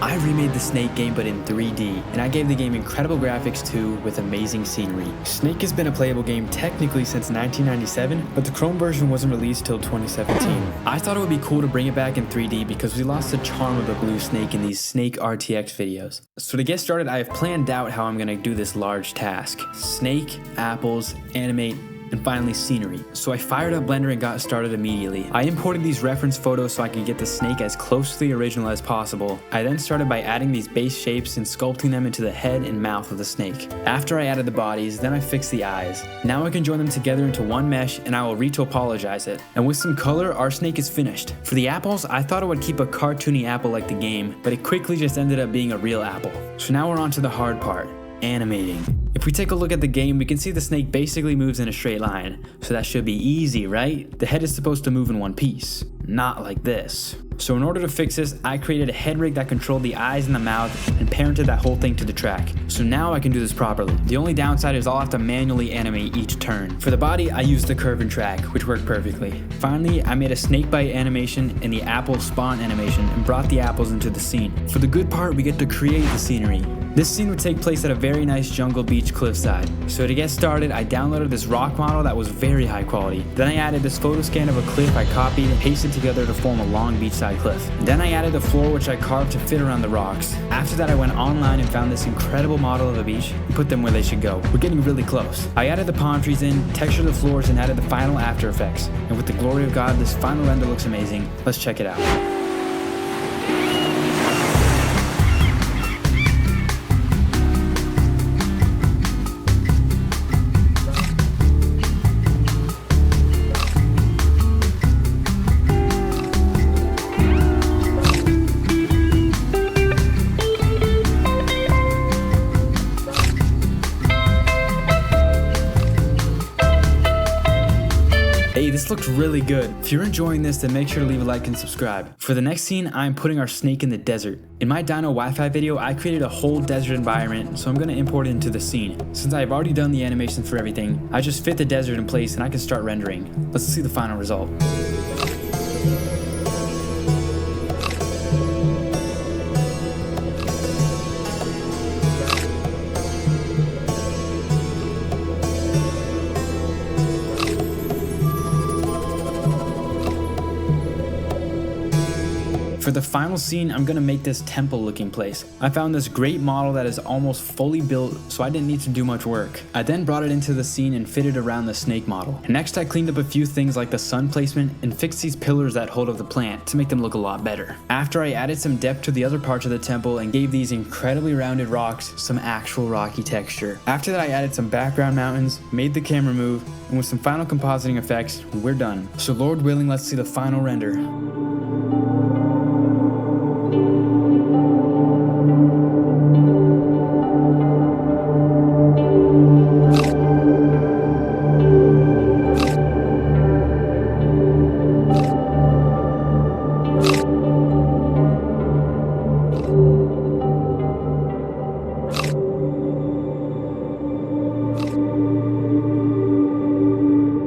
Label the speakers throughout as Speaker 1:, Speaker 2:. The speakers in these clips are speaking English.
Speaker 1: I remade the Snake game but in 3D, and I gave the game incredible graphics too with amazing scenery. Snake has been a playable game technically since 1997, but the Chrome version wasn't released till 2017. I thought it would be cool to bring it back in 3D because we lost the charm of the blue snake in these Snake RTX videos. So to get started, I have planned out how I'm going to do this large task. Snake, apples, animate, and finally scenery. So I fired up Blender and got started immediately. I imported these reference photos so I could get the snake as close to the original as possible. I then started by adding these base shapes and sculpting them into the head and mouth of the snake. After I added the bodies, then I fixed the eyes. Now I can join them together into one mesh and I will retopologize it. And with some color, our snake is finished. For the apples, I thought it would keep a cartoony apple like the game, but it quickly just ended up being a real apple. So now we're on to the hard part, animating. If we take a look at the game, we can see the snake basically moves in a straight line, so that should be easy, right? The head is supposed to move in one piece, not like this. So in order to fix this, I created a head rig that controlled the eyes and the mouth and parented that whole thing to the track. So now I can do this properly. The only downside is I'll have to manually animate each turn. For the body, I used the curve and track, which worked perfectly. Finally, I made a snake bite animation and the apple spawn animation and brought the apples into the scene. For the good part, we get to create the scenery. This scene would take place at a very nice jungle beach cliffside. So to get started, I downloaded this rock model that was very high quality. Then I added this photo scan of a cliff I copied and pasted together to form a long beachside cliff. Then I added the floor which I carved to fit around the rocks. After that I went online and found this incredible model of a beach and put them where they should go. We're getting really close. I added the palm trees in, textured the floors, and added the final after effects. And with the glory of God, this final render looks amazing. Let's check it out. Hey, this looks really good. If you're enjoying this, then make sure to leave a like and subscribe. For the next scene, I'm putting our snake in the desert. In my Dino Wi-Fi video, I created a whole desert environment, so I'm going to import it into the scene. Since I've already done the animation for everything, I just fit the desert in place and I can start rendering. Let's see the final result. For the final scene, I'm going to make this temple looking place. I found this great model that is almost fully built, so I didn't need to do much work. I then brought it into the scene and fitted around the snake model. Next, I cleaned up a few things like the sun placement and fixed these pillars that hold up the plant to make them look a lot better. After, I added some depth to the other parts of the temple and gave these incredibly rounded rocks some actual rocky texture. After that, I added some background mountains, made the camera move, and with some final compositing effects, we're done. So Lord willing, let's see the final render.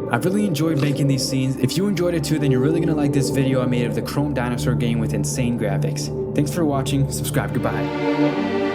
Speaker 1: I really enjoyed making these scenes. If you enjoyed it too, then you're really gonna like this video I made of the Chrome dinosaur game with insane graphics. Thanks for watching, subscribe, goodbye.